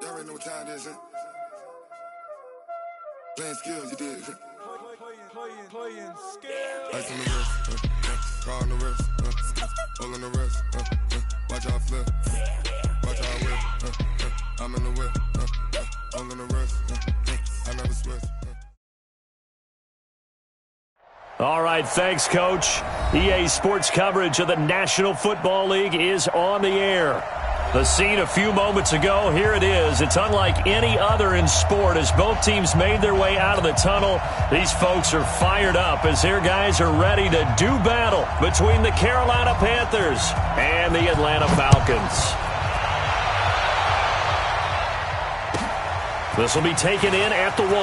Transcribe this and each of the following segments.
Y'all already know what time it is, huh? Playing skills, you did. Playing skills. Ice on the wrist, car on the wrist, all on the wrist, watch out flip, watch out whip, I'm in the whip, all on the wrist, I never switch. All right, thanks, Coach. EA Sports coverage of the National Football League is on the air. The scene a few moments ago, here it is. It's unlike any other in sport as both teams made their way out of the tunnel. These folks are fired up as their guys are ready to do battle between the Carolina Panthers and the Atlanta Falcons. This will be taken in at the 1.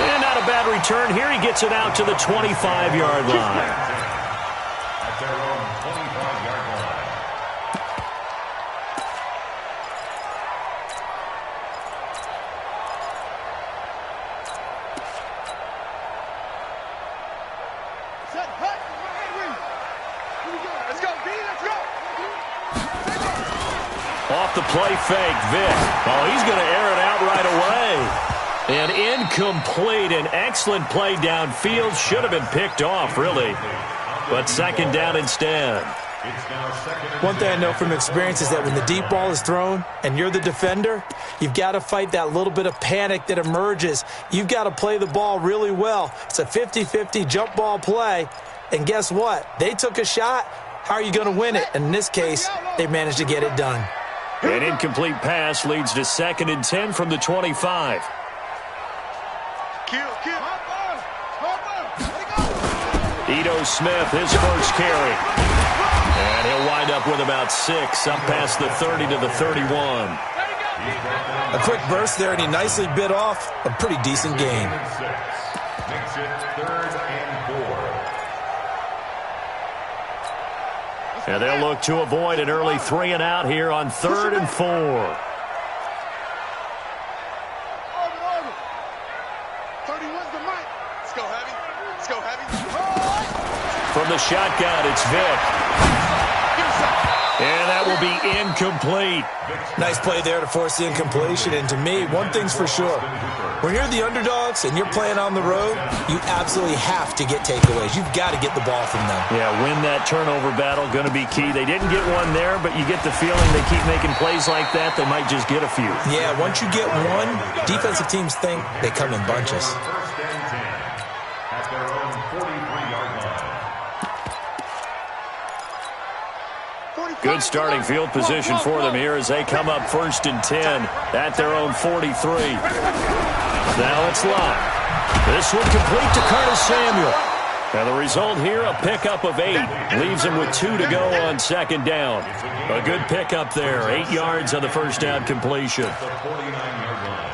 And not a bad return here. He gets it out to the 25-yard line. At their own 25-yard line. Set, hut, let's go, B, let's go. Off the play fake, Vic. Oh, he's going to air it out right away. And incomplete. An excellent play downfield. Should have been picked off, really. But second down instead. One thing I know from experience is that when the deep ball is thrown and you're the defender, you've got to fight that little bit of panic that emerges. You've got to play the ball really well. It's a 50-50 jump ball play. And guess what? They took a shot. How are you going to win it? And in this case, they managed to get it done. An incomplete pass leads to 2nd and 10 from the 25. Ito Smith, his first carry. And he'll wind up with about 6, up past the 30 to the 31. A quick burst there, and he nicely bit off a pretty decent gain. Makes it 3rd and 4. And they'll look to avoid an early 3 and out here on 3rd and 4. From the shotgun, it's Vic. And that will be incomplete. Nice play there to force the incompletion. And to me, one thing's for sure. When you're the underdogs and you're playing on the road, you absolutely have to get takeaways. You've got to get the ball from them. Yeah, win that turnover battle, going to be key. They didn't get one there, but you get the feeling they keep making plays like that, they might just get a few. Yeah, once you get one, defensive teams think they come in bunches. First and 10 at their own 43-yard line. Good starting field position for them here as they come up 1st and 10 at their own 43. Now it's Lott. This one complete to Curtis Samuel. And the result here, a pickup of 8. Leaves him with 2 to go on 2nd down. A good pickup there. 8 yards on the first down completion. The 49-yard line.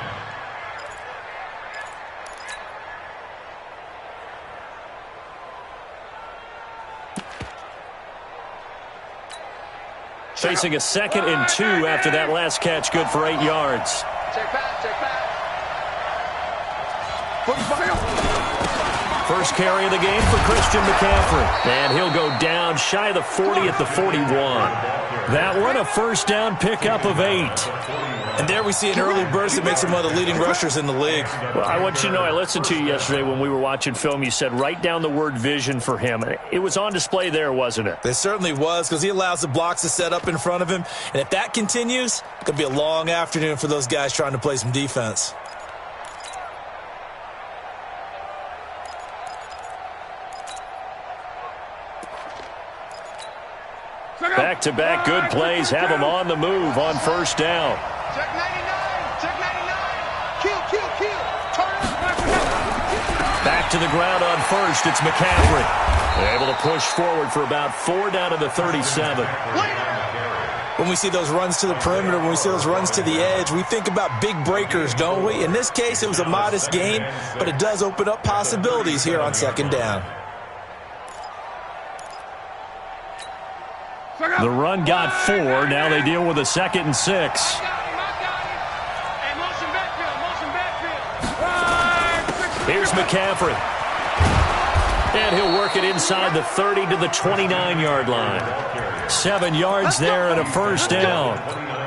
Facing a 2nd and 2 after that last catch, good for 8 yards. Check back. First carry of the game for Christian McCaffrey. And he'll go down shy of the 40 at the 41. That one, a first down pickup of 8. And there we see an early burst that makes him one of the leading rushers in the league. Well, I want you to know, I listened to you yesterday when we were watching film. You said write down the word vision for him. It was on display there, wasn't it? It certainly was, because he allows the blocks to set up in front of him. And if that continues, it could be a long afternoon for those guys trying to play some defense. Back-to-back good plays have him on the move on first down. Check 99. Kill. Back to the ground on first. It's McCaffrey. They're able to push forward for about 4 down to the 37. When we see those runs to the perimeter, when we see those runs to the edge, we think about big breakers, don't we? In this case, it was a modest gain, but it does open up possibilities here on 2nd down. The run got 4. Now they deal with a 2nd and 6. Here's McCaffrey. And he'll work it inside the 30 to the 29-yard line. 7 yards there and a first down.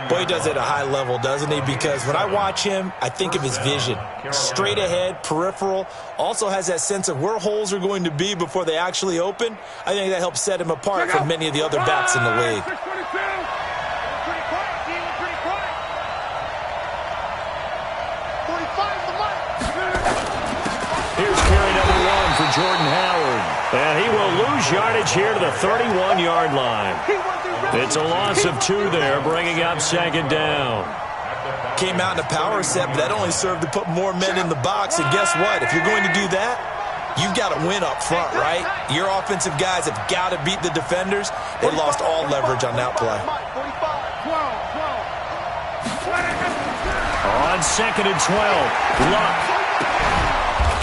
Boy, he does it at a high level, doesn't he? Because when I watch him, I think of his vision. Straight ahead, peripheral, also has that sense of where holes are going to be before they actually open. I think that helps set him apart from many of the other backs in the league. Here's carry number 1 for Jordan Howard. And he will lose yardage here to the 31-yard line. It's a loss of 2 there, bringing up second down. Came out in a power set, but that only served to put more men in the box. And guess what? If you're going to do that, you've got to win up front, right? Your offensive guys have got to beat the defenders. They lost all leverage on that play. On 2nd and 12, Luck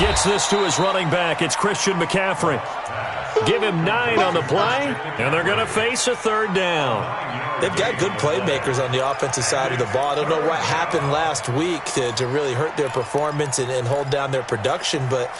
gets this to his running back. It's Christian McCaffrey. Give him 9 on the play, and they're going to face a 3rd down. They've got good playmakers on the offensive side of the ball. I don't know what happened last week to really hurt their performance and hold down their production, but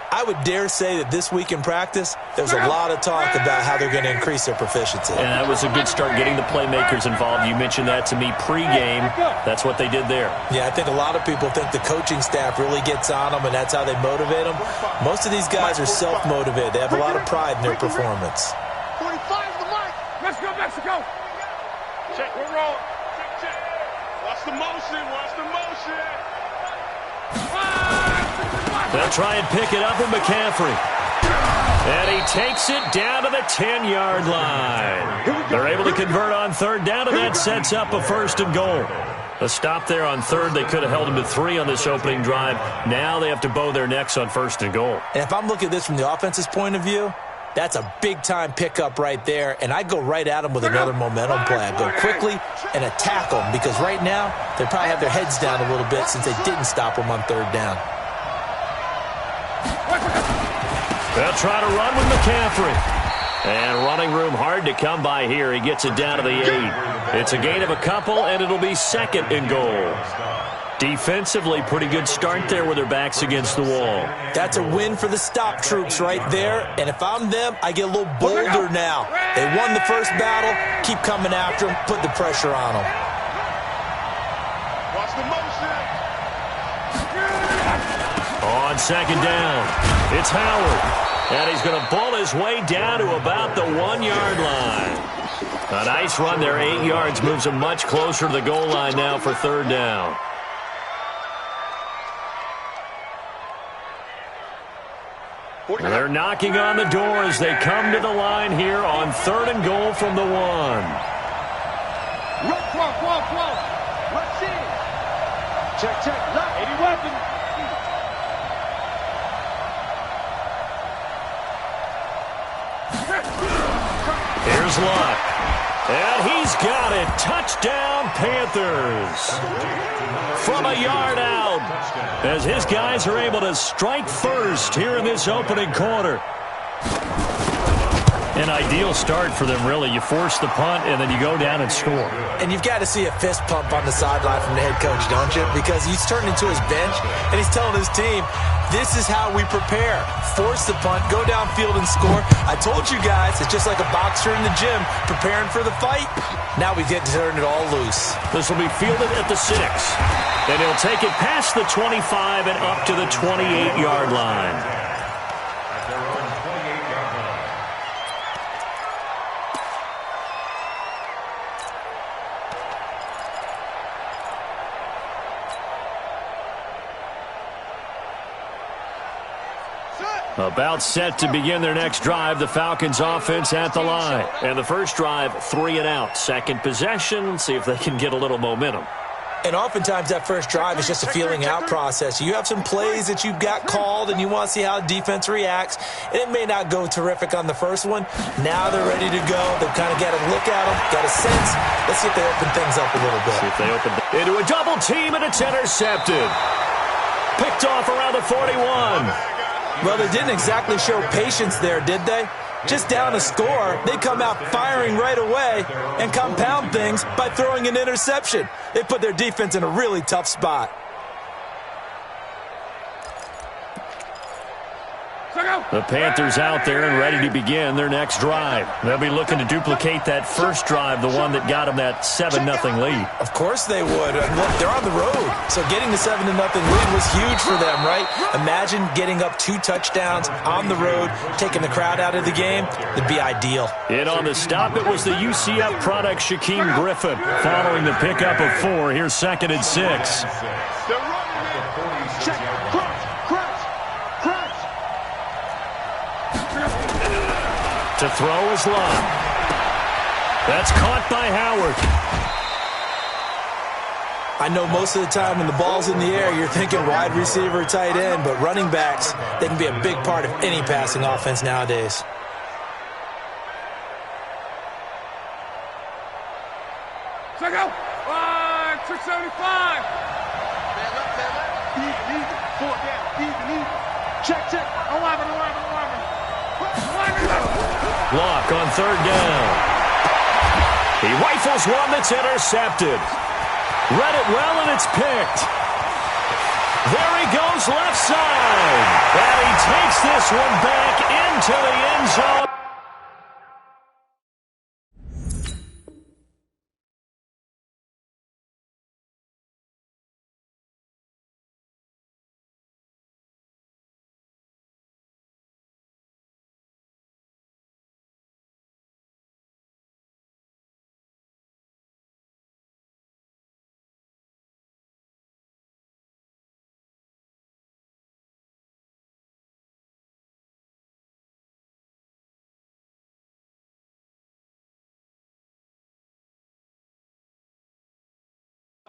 I would dare say that this week in practice, there's a lot of talk about how they're going to increase their proficiency. And that was a good start, getting the playmakers involved. You mentioned that to me pregame. That's what they did there. Yeah, I think a lot of people think the coaching staff really gets on them, and that's how they motivate them. Most of these guys are self-motivated. They have a lot of pride in their performance. 45 the mark. Let's go, Mexico. Check, we're rolling. Check. Watch the motion. Watch the motion. They'll try and pick it up with McCaffrey. And he takes it down to the 10-yard line. They're able to convert on 3rd down, and that sets up a 1st and goal. A stop there on 3rd. They could have held him to 3 on this opening drive. Now they have to bow their necks on 1st and goal. And if I'm looking at this from the offense's point of view, that's a big-time pickup right there, and I go right at them with another momentum play. I go quickly and attack them because right now they probably have their heads down a little bit since they didn't stop them on 3rd down. They'll try to run with McCaffrey. And running room hard to come by here. He gets it down to the 8. It's a gain of a couple, and it'll be 2nd and goal. Defensively, pretty good start there with their backs against the wall. That's a win for the stop troops right there. And if I'm them, I get a little bolder now. They won the first battle. Keep coming after them. Put the pressure on them. Watch the motion. On 2nd down, it's Howard. And he's going to ball his way down to about the 1-yard line. A nice run there, 8 yards, moves him much closer to the goal line now for 3rd down. And they're knocking on the door as they come to the line here on 3rd and goal from the 1. Let's see. Check. Look, 80 weapons. Here's Luck. And he's got it. Touchdown, Panthers. From a yard out, as his guys are able to strike first here in this opening quarter. An ideal start for them, really. You force the punt, and then you go down and score. And you've got to see a fist pump on the sideline from the head coach, don't you? Because he's turned into his bench, and he's telling his team, this is how we prepare. Force the punt, go downfield and score. I told you guys, it's just like a boxer in the gym preparing for the fight. Now we get to turn it all loose. This will be fielded at the 6. And he'll take it past the 25 and up to the 28-yard line. About set to begin their next drive, the Falcons offense at the line. And the first drive, 3 and out. Second possession, see if they can get a little momentum. And oftentimes that first drive is just a feeling out process. You have some plays that you've got called and you want to see how defense reacts. And it may not go terrific on the first one. Now they're ready to go. They've kind of got to look at them, got a sense. Let's see if they open things up a little bit. See if they open into a double team, and it's intercepted. Picked off around the 41. Well, they didn't exactly show patience there, did they? Just down a score, they come out firing right away and compound things by throwing an interception. They put their defense in a really tough spot. The Panthers out there and ready to begin their next drive. They'll be looking to duplicate that first drive, the one that got them that 7-0 lead. Of course they would. And look, they're on the road. So getting the 7-0 lead was huge for them, right? Imagine getting up 2 touchdowns on the road, taking the crowd out of the game. It'd be ideal. And on the stop, it was the UCF product, Shaquem Griffin. Following the pickup of 4, here's 2nd and 6. To throw is Love. That's caught by Howard. I know most of the time when the ball's in the air, you're thinking wide receiver, tight end, but running backs, they can be a big part of any passing offense nowadays. Check out. 675. Even. 4 down. Even. Check. 11. Block on 3rd down. He rifles one that's intercepted. Read it well, and it's picked. There he goes left side. And he takes this one back into the end zone.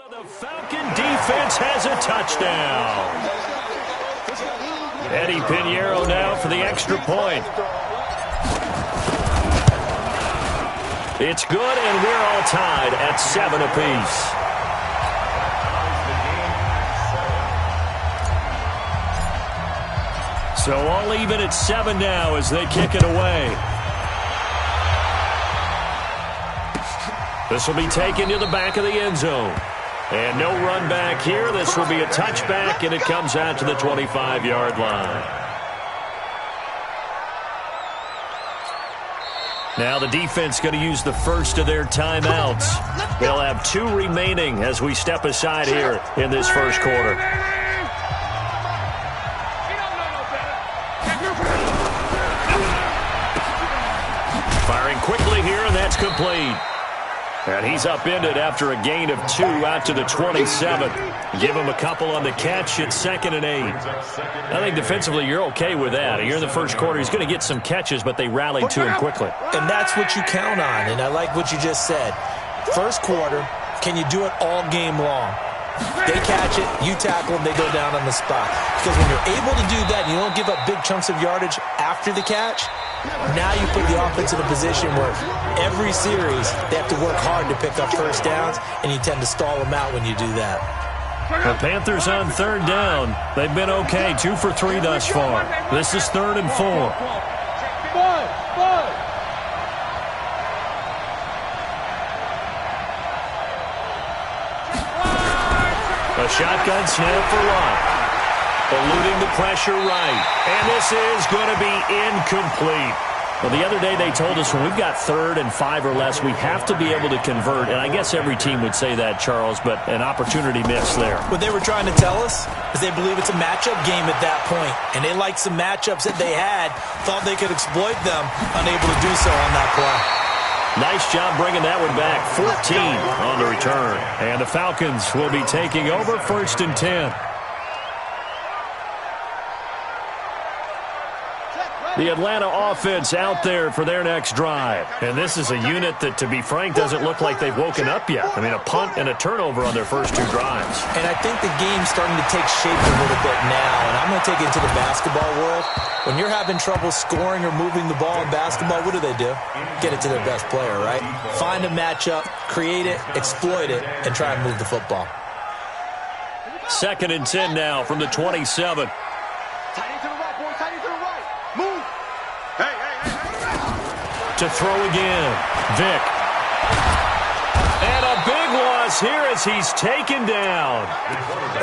The Falcon defense has a touchdown. Eddie Pinheiro now for the extra point. It's good, and we're all tied at 7 apiece. So all even at 7 now as they kick it away. This will be taken to the back of the end zone. And no run back here. This will be a touchback, and it comes out to the 25-yard line. Now the defense going to use the first of their timeouts. They'll have 2 remaining as we step aside here in this first quarter. Firing quickly here, and that's complete. And he's upended after a gain of 2 out to the 27. Give him a couple on the catch at 2nd and 8. I think defensively you're okay with that. Here in the first quarter, he's going to get some catches, but they rallied to him quickly. And that's what you count on, and I like what you just said. First quarter, can you do it all game long? They catch it, you tackle them, they go down on the spot. Because when you're able to do that, you don't give up big chunks of yardage after the catch, now you put the offense in a position where every series they have to work hard to pick up first downs, and you tend to stall them out when you do that. The Panthers on 3rd down. They've been okay, 2 for 3 thus far. This is 3rd and 4. A shotgun snap for Locke. Eluding the pressure right. And this is going to be incomplete. Well, the other day they told us when we've got 3rd and 5 or less, we have to be able to convert. And I guess every team would say that, Charles, but an opportunity missed there. What they were trying to tell us is they believe it's a matchup game at that point. And they liked some matchups that they had, thought they could exploit them, unable to do so on that play. Nice job bringing that one back. 14 on the return. And the Falcons will be taking over 1st and 10. The Atlanta offense out there for their next drive. And this is a unit that, to be frank, doesn't look like they've woken up yet. I mean, a punt and a turnover on their first 2 drives. And I think the game's starting to take shape a little bit now. And I'm going to take it into the basketball world. When you're having trouble scoring or moving the ball in basketball, what do? Get it to their best player, right? Find a matchup, create it, exploit it, and try and move the football. 2nd and 10 now from the 27. To throw again, Vick. And a big one us here as he's taken down.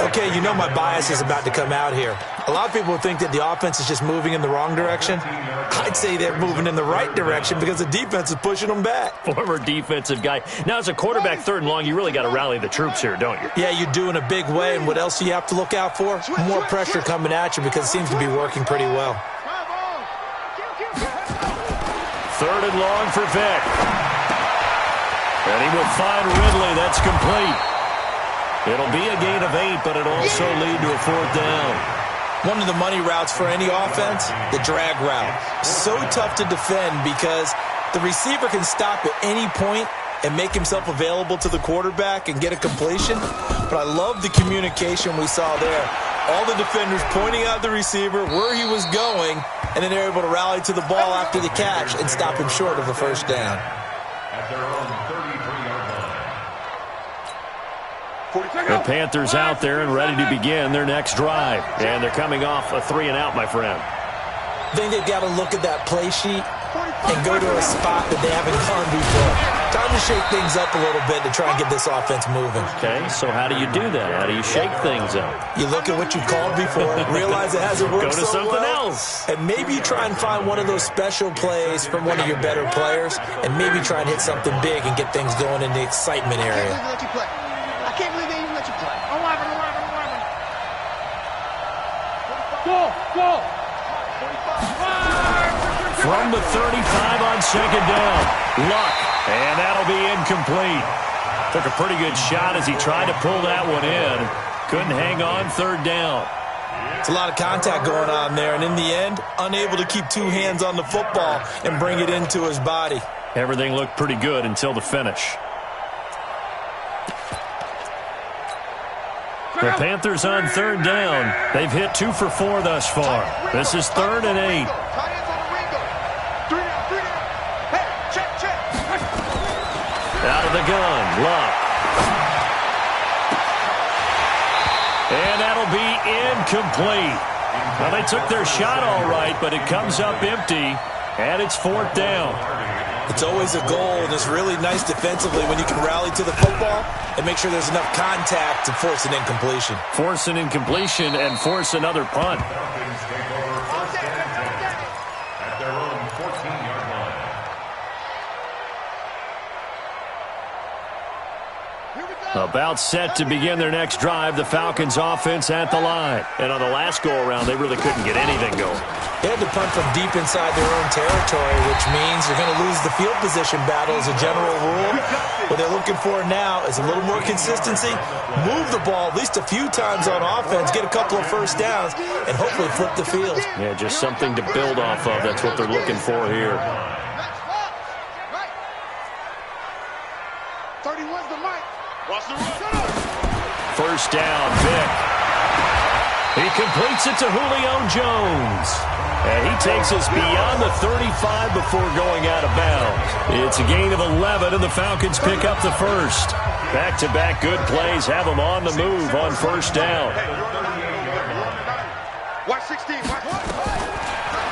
Okay, you know my bias is about to come out here. A lot of people think that the offense is just moving in the wrong direction. I'd say they're moving in the right direction because the defense is pushing them back. Former defensive guy. Now, as a quarterback, 3rd and long, you really got to rally the troops here, don't you? Yeah, you do in a big way, and what else do you have to look out for? More pressure coming at you because it seems to be working pretty well. 3rd and long for Vic. And he will find Ridley. That's complete. It'll be a gain of 8, but it'll also lead to a 4th down. One of the money routes for any offense, the drag route. So tough to defend because the receiver can stop at any point and make himself available to the quarterback and get a completion. But I love the communication we saw there. All the defenders pointing out the receiver, where he was going, and then they're able to rally to the ball after the catch and stop him short of a 1st down. At their own 33-yard line. The Panthers out there and ready to begin their next drive. And they're coming off a 3-and-out, my friend. I think they've got to look at that play sheet and go to a spot that they haven't gone before. Time to shake things up a little bit to try and get this offense moving. Okay, so how do you do that? How do you shake things up? You look at what you called before, realize it hasn't worked Go to so something well, else. and maybe try and find one of those special plays from one of your better players, and maybe try and hit something big and get things going in the excitement area. I can't believe they even let you play. 11. Go. From the 35 on 2nd down. Luck, and that'll be incomplete. Took a pretty good shot as he tried to pull that one in. Couldn't hang on 3rd down. It's a lot of contact going on there, and in the end, unable to keep 2 hands on the football and bring it into his body. Everything looked pretty good until the finish. The Panthers on 3rd down. They've hit 2 for 4 thus far. This is 3rd and 8. Out of the gun, Luck. And that'll be incomplete. Well, they took their shot all right, but it comes up empty, and it's 4th down. It's always a goal, and it's really nice defensively when you can rally to the football and make sure there's enough contact to force an incompletion. Force an incompletion and force another punt. Falcons take over 1st and 10 at their own 14-yard line. About set to begin their next drive, the Falcons offense at the line. And on the last go-around, they really couldn't get anything going. They had to punt from deep inside their own territory, which means you're going to lose the field position battle as a general rule. What they're looking for now is a little more consistency, move the ball at least a few times on offense, get a couple of 1st downs, and hopefully flip the field. Yeah, just something to build off of. That's what they're looking for here. 31's the mic. Watch the run. 1st down, Vic. He completes it to Julio Jones. And he takes us beyond the 35 before going out of bounds. It's a gain of 11, and the Falcons pick up the 1st. Back-to-back good plays have them on the move on 1st down. Watch 16.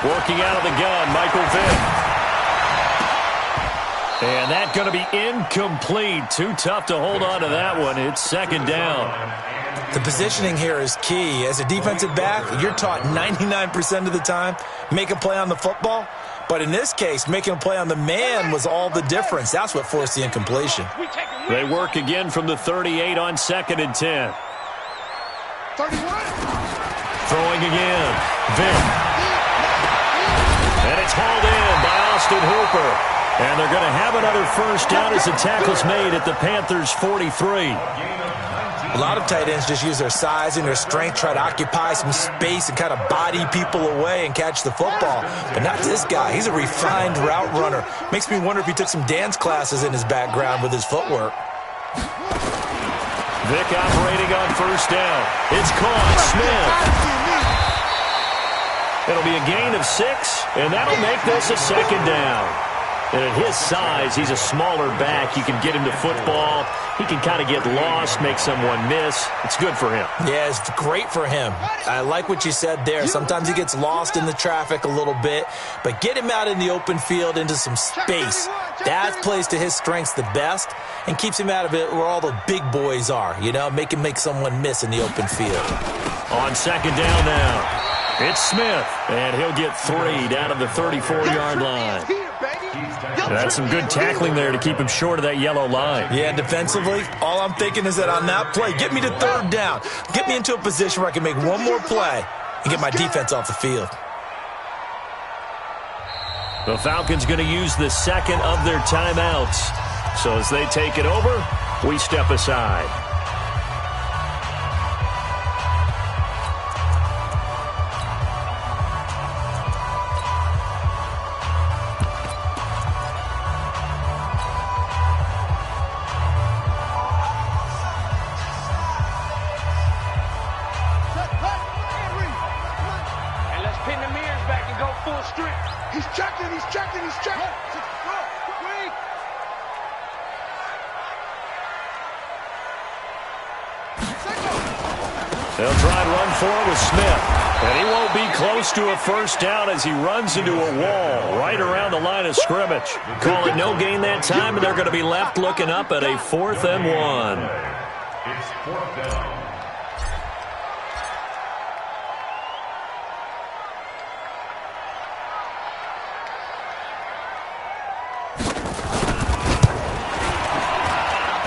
Working out of the gun, Michael Vick. And that's going to be incomplete. Too tough to hold on to that one. It's 2nd down. The positioning here is key. As a defensive back, you're taught 99% of the time, make a play on the football. But in this case, making a play on the man was all the difference. That's what forced the incompletion. They work again from the 38 on 2nd and 10. 31. Throwing again. Vic. And it's hauled in by Austin Hooper. And they're going to have another 1st down as the tackle's made at the Panthers' 43. A lot of tight ends just use their size and their strength, try to occupy some space and kind of body people away and catch the football. But not this guy. He's a refined route runner. Makes me wonder if he took some dance classes in his background with his footwork. Vic operating on 1st down. It's caught. Smith. It'll be a gain of 6, and that'll make this a 2nd down. And at his size, he's a smaller back. You can get him to football. He can kind of get lost, make someone miss. It's good for him. Yeah, it's great for him. I like what you said there. Sometimes he gets lost in the traffic a little bit, but get him out in the open field into some space. That plays to his strengths the best and keeps him out of it where all the big boys are, you know, make him make someone miss in the open field. On second down now, it's Smith, and he'll get 3 down to the 34-yard line. That's some good tackling there to keep him short of that yellow line. Yeah, defensively, all I'm thinking is that on that play, get me to third down. Get me into a position where I can make one more play and get my defense off the field. The Falcons going to use the second of their timeouts. So as they take it over, we step aside. They'll try and run for it with Smith. And he won't be close to a first down as he runs into a wall right around the line of scrimmage. Call it no gain that time, and they're going to be left looking up at a 4th and 1. It's 4th down.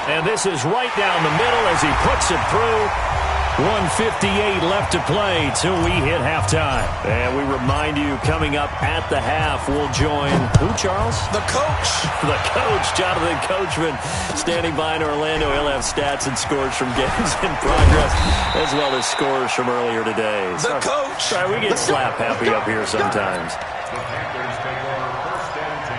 And this is right down the middle as he puts it through. 1:58 left to play till we hit halftime. And we remind you, coming up at the half, we'll join who, Charles? The coach. The coach, Jonathan Coachman, standing by in Orlando. He'll have stats and scores from games in progress, as well as scores from earlier today. The coach. Sorry, we get slap happy up here sometimes. The Panthers take over 1st and 10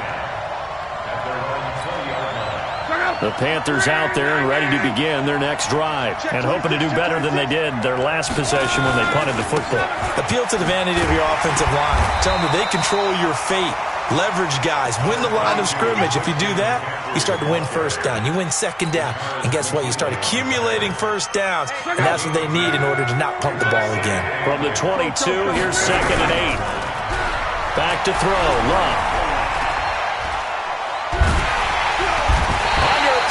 at their own 20-yard line. The Panthers out there and ready to begin their next drive and hoping to do better than they did their last possession when they punted the football. Appeal to the vanity of your offensive line. Tell them that they control your fate. Leverage guys. Win the line of scrimmage. If you do that, you start to win first down. You win second down. And guess what? You start accumulating first downs. And that's what they need in order to not punt the ball again. From the 22, here's 2nd and 8. Back to throw. Love.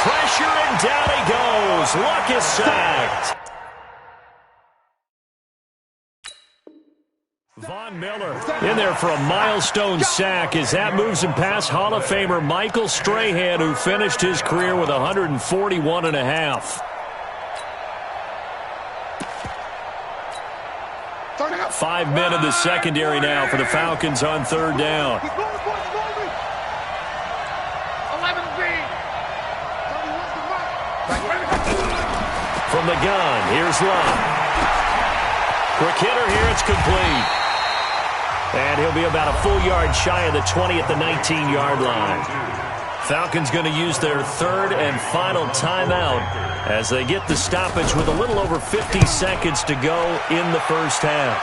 Pressure, and down he goes. Luck is sacked. Von Miller in there for a milestone sack as that moves him past Hall of Famer Michael Strahan, who finished his career with 141.5. 5 men in the secondary now for the Falcons on 3rd down. From the gun, here's Love. Quick hitter here, it's complete. And he'll be about a full yard shy of the 20 at the 19-yard line. Falcons going to use their 3rd and final timeout as they get the stoppage with a little over 50 seconds to go in the first half.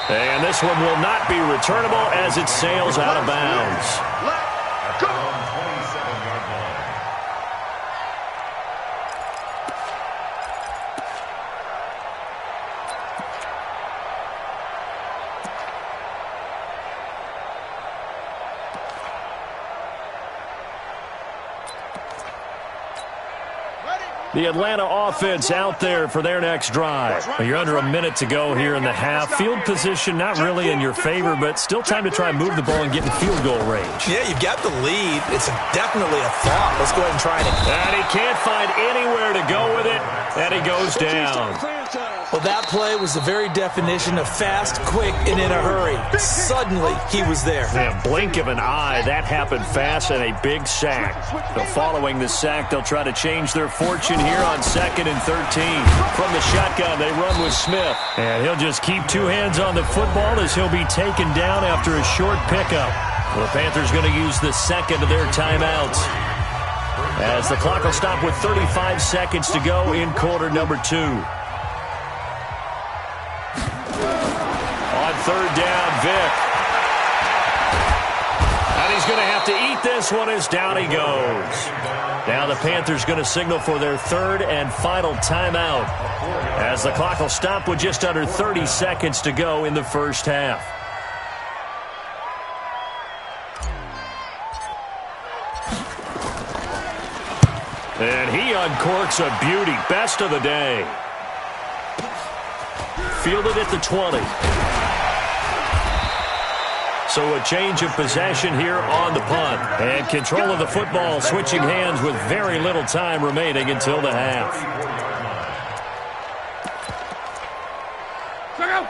And this one will not be returnable as it sails out of bounds. The Atlanta offense out there for their next drive. You're under a minute to go here in the half. Field position not really in your favor, but still time to try and move the ball and get in field goal range. Yeah, you've got the lead. It's definitely a thought. Let's go ahead and try it. And he can't find anywhere to go with it, and he goes down. Well, that play was the very definition of fast, quick, and in a hurry. Suddenly, he was there. Yeah, blink of an eye, that happened fast, and a big sack. So following the sack, they'll try to change their fortune here on 2nd and 13. From the shotgun, they run with Smith. And he'll just keep 2 hands on the football as he'll be taken down after a short pickup. The Panthers going to use the 2nd of their timeouts, as the clock will stop with 35 seconds to go in quarter number 2. On 3rd down, Vick. And he going to have to eat this one as down he goes. Now the Panthers going to signal for their third and final timeout, as the clock will stop with just under 30 seconds to go in the first half. And he uncorks a beauty. Best of the day. Fielded at the 20. So a change of possession here on the punt. And control of the football switching hands with very little time remaining until the half.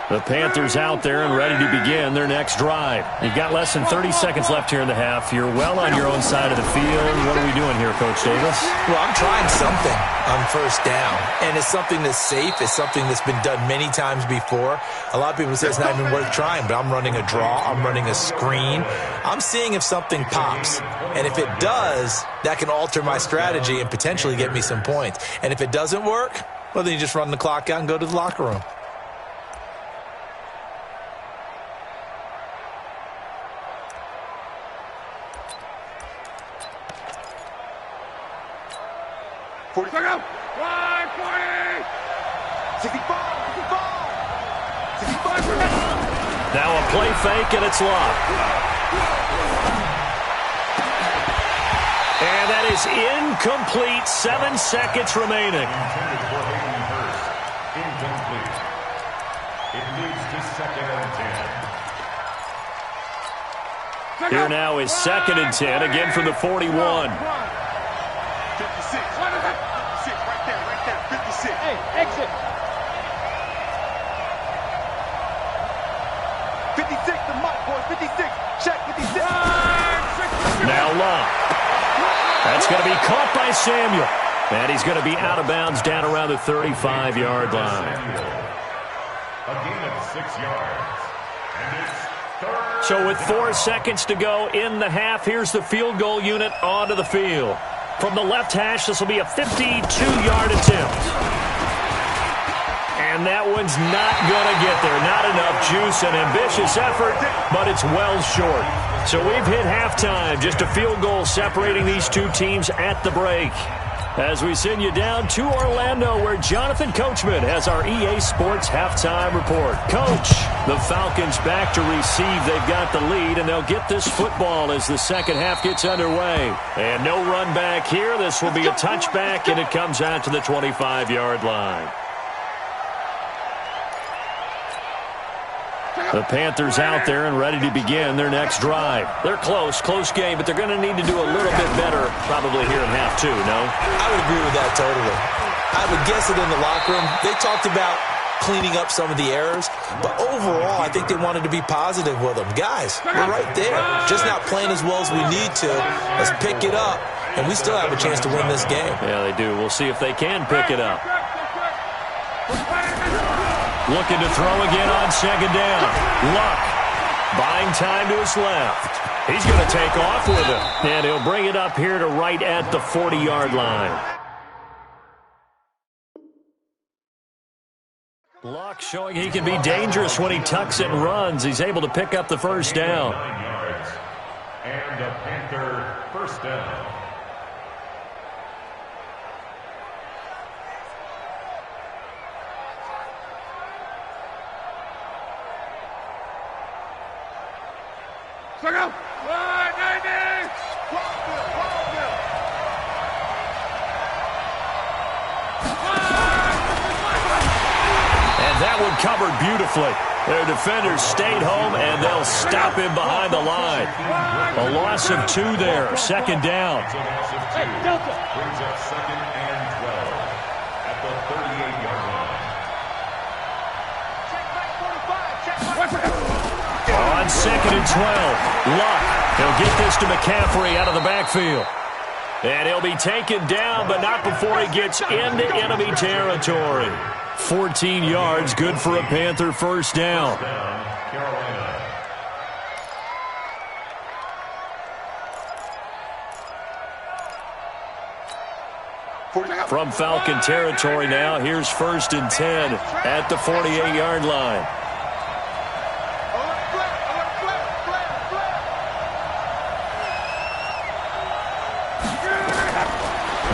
The Panthers out there and ready to begin their next drive. You've got less than 30 seconds left here in the half. You're well on your own side of the field. What are we doing here, Coach Davis? Well, I'm trying something on first down, and it's something that's safe. It's something that's been done many times before. A lot of people say it's not even worth trying, but I'm running a draw. I'm running a screen. I'm seeing if something pops, and if it does, that can alter my strategy and potentially get me some points. And if it doesn't work, well, then you just run the clock out and go to the locker room. Now a play fake, and it's locked. And that is incomplete. 7 seconds remaining. Incomplete. It leads to second and 10. Here now is second and 10, again from the 41. 56. What is that? 56, right there, 56. Hey, exit. 56, the mic, boys, 56. Check, 56. Now Locke. That's going to be caught by Samuel. And he's going to be out of bounds down around the 35-yard line. A gain of 6 yards. And it's third. So with 4 seconds to go in the half, here's the field goal unit onto the field. From the left hash, this will be a 52-yard attempt. And that one's not going to get there. Not enough juice, an ambitious effort, but it's well short. So we've hit halftime. Just a field goal separating these two teams at the break. As we send you down to Orlando, where Jonathan Coachman has our EA Sports halftime report. Coach, the Falcons back to receive. They've got the lead, and they'll get this football as the second half gets underway. And no run back here. This will be a touchback, and it comes out to the 25-yard line. The Panthers out there and ready to begin their next drive. They're close game, but they're going to need to do a little bit better probably here in half two, no? I would agree with that totally. I would guess it in the locker room. They talked about cleaning up some of the errors, but overall, I think they wanted to be positive with them. Guys, we're right there. Just not playing as well as we need to. Let's pick it up, and we still have a chance to win this game. Yeah, they do. We'll see if they can pick it up. Looking to throw again on second down. Luck buying time to his left. He's going to take off with it. And he'll bring it up here to right at the 40-yard line. Luck showing he can be dangerous when he tucks it and runs. He's able to pick up the first down. 9 yards. And a Panther first down. And that one covered beautifully. Their defenders stayed home, and they'll stop him behind the line. A loss of 2 there, second down. It's a loss of 2. Brings up second and 12 at the 38-yard line. On second and 12, Luck. He'll get this to McCaffrey out of the backfield. And he'll be taken down, but not before he gets into enemy territory. 14 yards, good for a Panther first down. Carolina. From Falcon territory now, here's first and 10 at the 48-yard line.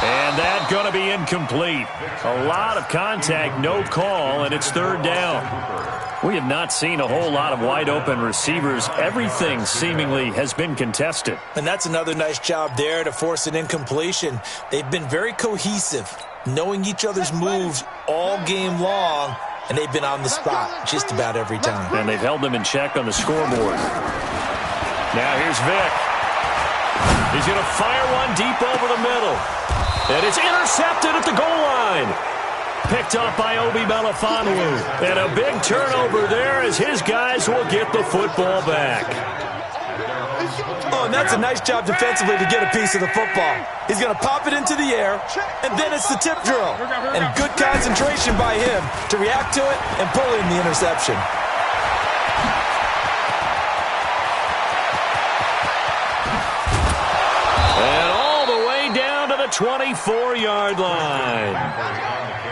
And that's going to be incomplete. A lot of contact, no call, and it's third down. We have not seen a whole lot of wide-open receivers. Everything seemingly has been contested. And that's another nice job there to force an incompletion. They've been very cohesive, knowing each other's moves all game long, and they've been on the spot just about every time. And they've held them in check on the scoreboard. Now here's Vic. He's going to fire one deep over the middle. And it's intercepted at the goal line. Picked off by Obi Melifonwu. And a big turnover there as his guys will get the football back. Oh, and that's a nice job defensively to get a piece of the football. He's going to pop it into the air, and then it's the tip drill. And good concentration by him to react to it and pull in the interception. And all the way down to the 24-yard line.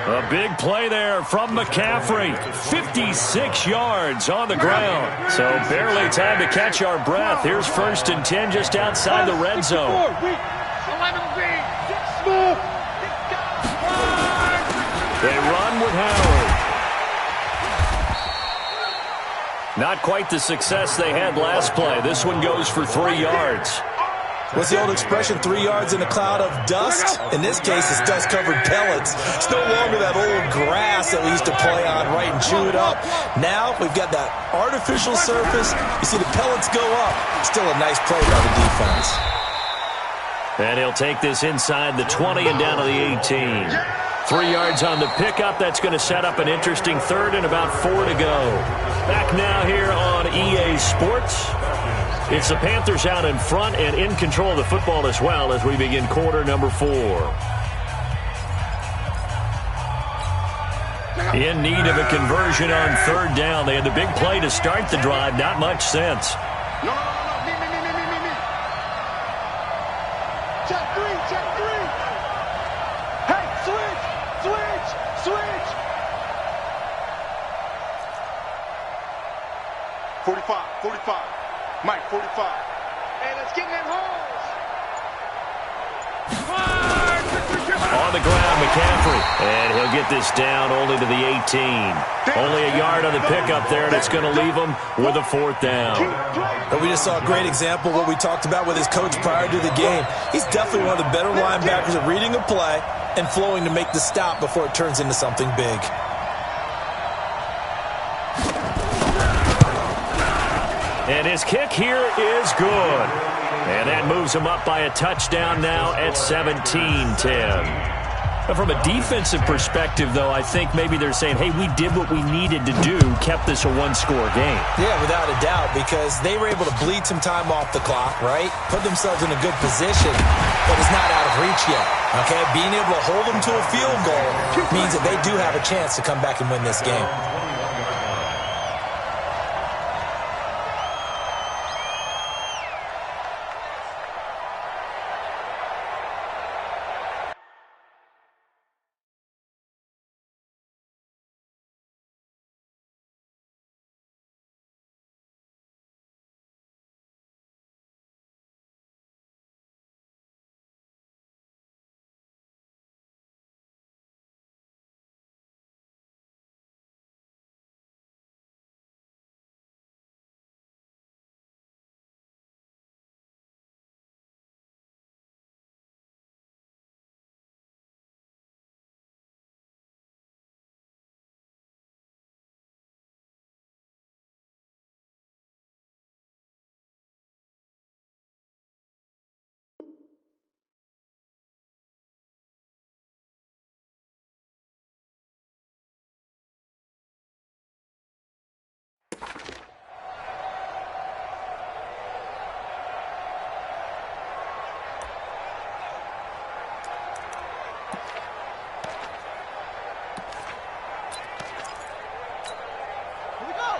A big play there from McCaffrey. 56 yards on the ground. So barely time to catch our breath. Here's 1st and 10 just outside the red zone. They run with Howard. Not quite the success they had last play. This one goes for 3 yards. What's the old expression, 3 yards in a cloud of dust? In this case, it's dust-covered pellets. It's no longer that old grass that we used to play on, right, and chew it up. Now we've got that artificial surface. You see the pellets go up. Still a nice play by the defense. And he'll take this inside the 20 and down to the 18. 3 yards on the pickup. That's going to set up an interesting third and about 4 to go. Back now here on EA Sports. It's the Panthers out in front and in control of the football as well as we begin quarter number 4. In need of a conversion on third down. They had the big play to start the drive. Not much sense. No. Me. Check three. Hey, switch. 45. Mike, 45. Hey, let's get in that holes. On the ground, McCaffrey. And he'll get this down only to the 18. Only a yard on the pickup there, and it's going to leave him with a 4th down. But we just saw a great example of what we talked about with his coach prior to the game. He's definitely one of the better linebackers at reading a play and flowing to make the stop before it turns into something big. And his kick here is good. And that moves him up by a touchdown now at 17-10. From a defensive perspective, though, I think maybe they're saying, hey, we did what we needed to do, kept this a one-score game. Yeah, without a doubt, because they were able to bleed some time off the clock, right? Put themselves in a good position, but it's not out of reach yet, okay? Being able to hold them to a field goal means that they do have a chance to come back and win this game.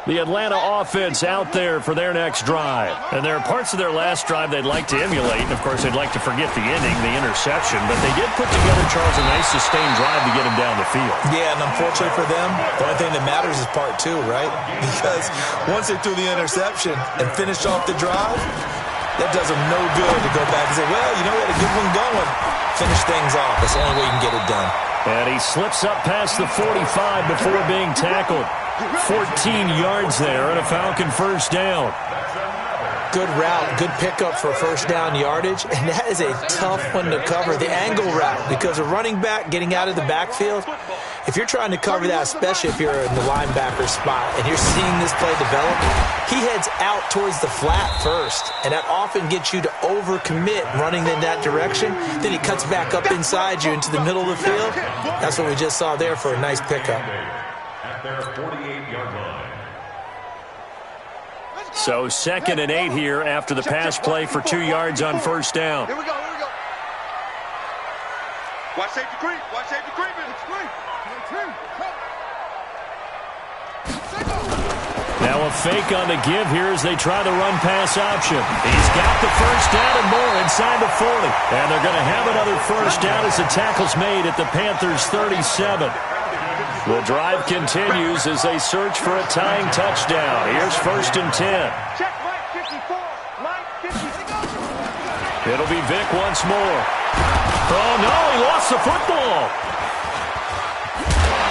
The Atlanta offense out there for their next drive. And there are parts of their last drive they'd like to emulate. And, of course, they'd like to forget the ending, the interception. But they did put together, Charles, a nice sustained drive to get him down the field. Yeah, and unfortunately for them, the only thing that matters is part 2, right? Because once they threw the interception and finished off the drive, That does them no good to go back and say, well, you know, we had a good one going. Finish things off. That's the only way you can get it done. And he slips up past the 45 before being tackled. 14 yards there and a Falcon first down. Good route, good pickup for first down yardage, and that is a tough one to cover, the angle route, because a running back getting out of the backfield, if you're trying to cover that, especially if you're in the linebacker spot and you're seeing this play develop, he heads out towards the flat first, and that often gets you to overcommit running in that direction. Then he cuts back up inside you into the middle of the field. That's what we just saw there for a nice pickup. At their 48-yard line. So 2nd and 8 here after the pass play for 2 yards on first down. Here we go, here we go. Watch safety creep, watch safety creeping. Now a fake on the give here as they try the run-pass option. He's got the first down and more inside the 40. And they're going to have another first down as the tackle's made at the Panthers' 37. The drive continues as they search for a tying touchdown. Here's 1st and 10. Check Mike 54, Mike 54. It'll be Vic once more. Oh, no, he lost the football.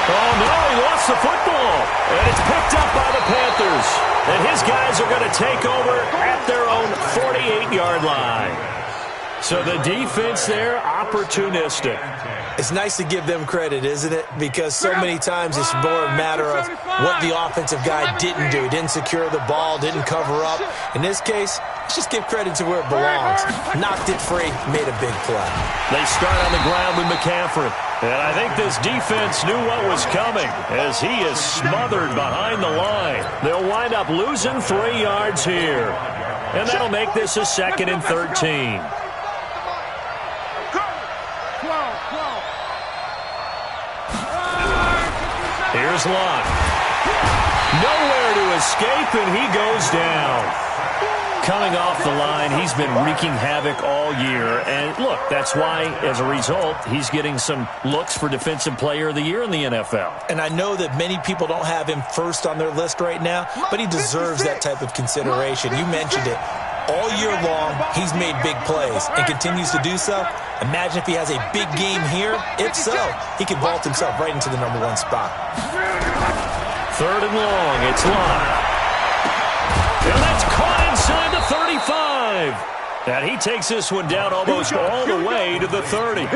Oh, no, he lost the football. And it's picked up by the Panthers. And his guys are going to take over at their own 48-yard line. So the defense there, opportunistic. It's nice to give them credit, isn't it? Because so many times it's more a matter of what the offensive guy didn't do. He didn't secure the ball, didn't cover up. In this case, let's just give credit to where it belongs. Knocked it free, made a big play. They start on the ground with McCaffrey. And I think this defense knew what was coming as he is smothered behind the line. They'll wind up losing 3 yards here. And that'll make this a 2nd and 13. Here's Lott. Nowhere to escape, and he goes down. Coming off the line, he's been wreaking havoc all year. And look, that's why, as a result, he's getting some looks for Defensive Player of the Year in the NFL. And I know that many people don't have him first on their list right now, but he deserves that type of consideration. You mentioned it. All year long, he's made big plays and continues to do so. Imagine if he has a big game here. If so, he could vault himself right into the #1 spot. 3rd and long, it's Lott. And that's caught inside the 35. And he takes this one down almost all the way to the 30.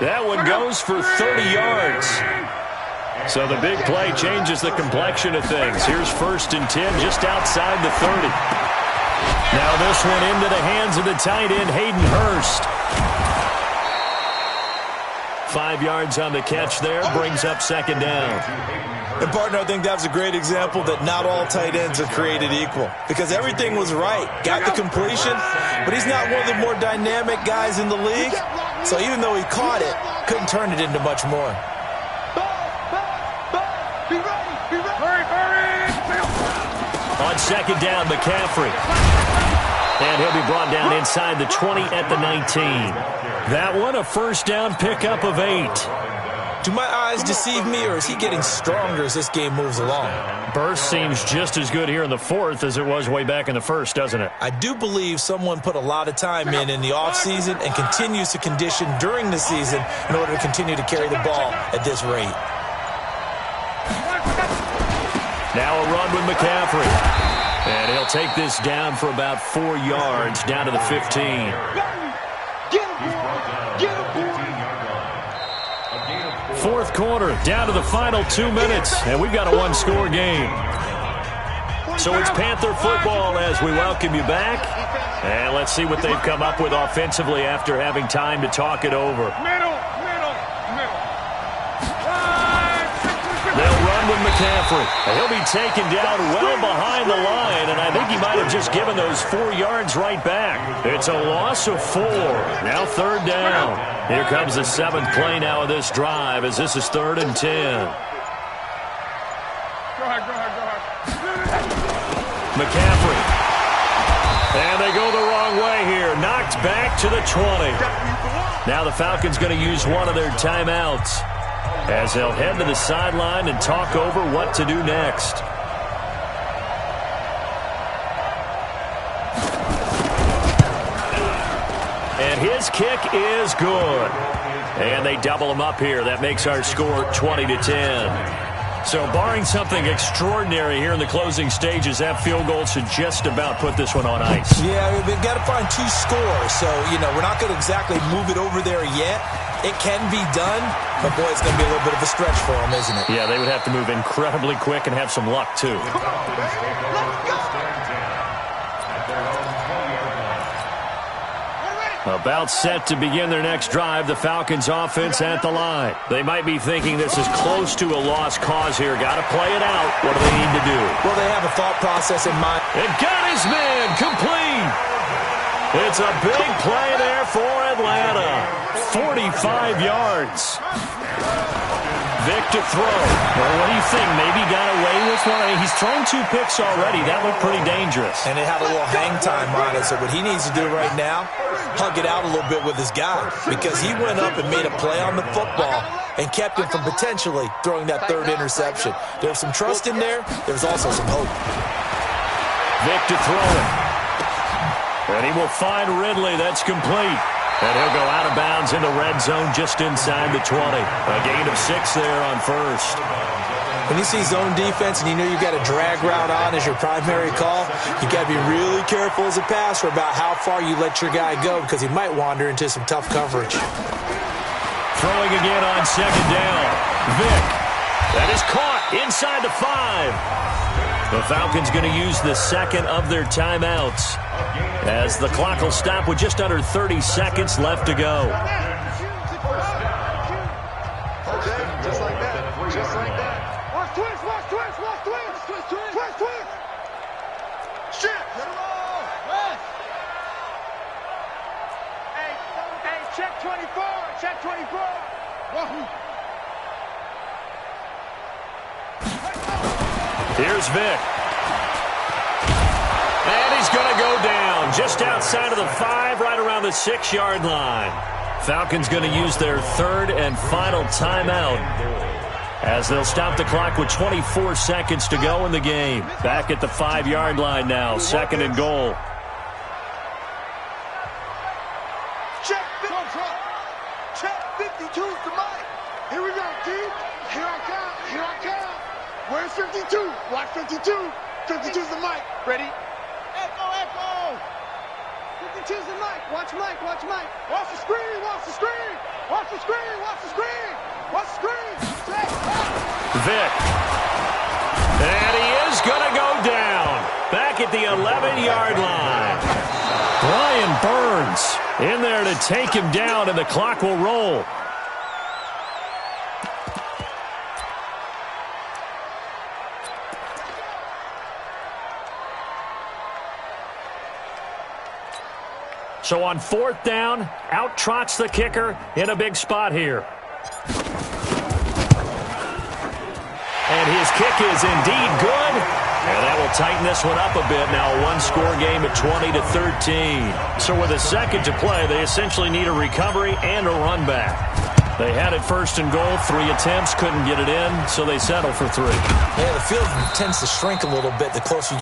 That one goes for 30 yards. So the big play changes the complexion of things. Here's 1st and 10 just outside the 30. Now this one into the hands of the tight end, Hayden Hurst. 5 yards on the catch there, brings up 2nd down. And, partner, I think that was a great example that not all tight ends are created equal. Because everything was right. Got the completion, but he's not one of the more dynamic guys in the league. So even though he caught it, couldn't turn it into much more. On 2nd down, McCaffrey. And he'll be brought down inside the 20 at the 19. That one, a first down pickup of 8. Do my eyes deceive me, or is he getting stronger as this game moves along? Burst seems just as good here in the 4th as it was way back in the 1st, doesn't it? I do believe someone put a lot of time in the offseason and continues to condition during the season in order to continue to carry the ball at this rate. Now a run with McCaffrey. And he'll take this down for about 4 yards, down to the 15. Fourth quarter, down to the final 2 minutes, and we've got a one-score game. So it's Panther football as we welcome you back. And let's see what they've come up with offensively after having time to talk it over. They'll run with McCaffrey. He'll be taken down well behind the line, and I think he might have just given those 4 yards right back. It's a loss of 4. Now 3rd down. Here comes the 7th play now of this drive as this is 3rd and 10. McCaffrey. And they go the wrong way here. Knocked back to the 20. Now the Falcons going to use one of their timeouts as they'll head to the sideline and talk over what to do next. And his kick is good. And they double him up here. That makes our score 20-10. So barring something extraordinary here in the closing stages, that field goal should just about put this one on ice. Yeah, we've got to find 2 scores. So, we're not going to exactly move it over there yet. It can be done, but, boy, it's going to be a little bit of a stretch for them, isn't it? Yeah, they would have to move incredibly quick and have some luck, too. About set to begin their next drive, the Falcons offense at the line. They might be thinking this is close to a lost cause here. Got to play it out. What do they need to do? Well, they have a thought process in mind. And got his man complete. It's a big play there for Atlanta. 45 yards. Vic to throw. Well, what do you think? Maybe got away with one? I mean, he's thrown 2 picks already. That looked pretty dangerous. And it had a little hang time on it. So what he needs to do right now, hug it out a little bit with his guy, because he went up and made a play on the football and kept him from potentially throwing that 3rd interception. There was some trust in there. There's also some hope. Vic to throw it. And he will find Ridley. That's complete. And he'll go out of bounds in the red zone just inside the 20. A gain of 6 there on first. When you see zone defense and you know you've got a drag route on as your primary call, you got to be really careful as a passer about how far you let your guy go, because he might wander into some tough coverage. Throwing again on 2nd down. Vic. That is caught inside the 5. The Falcons going to use the 2nd of their timeouts, as the clock will stop with just under 30 seconds left to go. Just like that. Just like that. Watch twist, watch twist, watch twist. Twist, twist, twist, twist. Shit. Get him all. West. Hey, check 24. Check 24. Wahoo. Here's Vic. And he's going to go down just outside of the 5, right around the 6-yard line. Falcons going to use their 3rd and final timeout, as they'll stop the clock with 24 seconds to go in the game. Back at the 5-yard line now, 2nd and goal. Check 52's the mic. Here we go, G. Here I come. Here I come. Where's 52? Watch 52. 52's the mic. Ready? Echo, echo. 52's the mic. Watch Mike. Watch Mike. Watch the screen. Watch the screen. Watch the screen. Watch the screen. Watch the screen. Vic. And he is going to go down. Back at the 11-yard line. Brian Burns in there to take him down, and the clock will roll. So on 4th down, out trots the kicker in a big spot here. And his kick is indeed good. And that will tighten this one up a bit. Now a 1-score game at 20-13. So with a 2nd to play, they essentially need a recovery and a run back. They had it 1st and goal, 3 attempts, couldn't get it in, so they settle for 3. Yeah, the field tends to shrink a little bit the closer you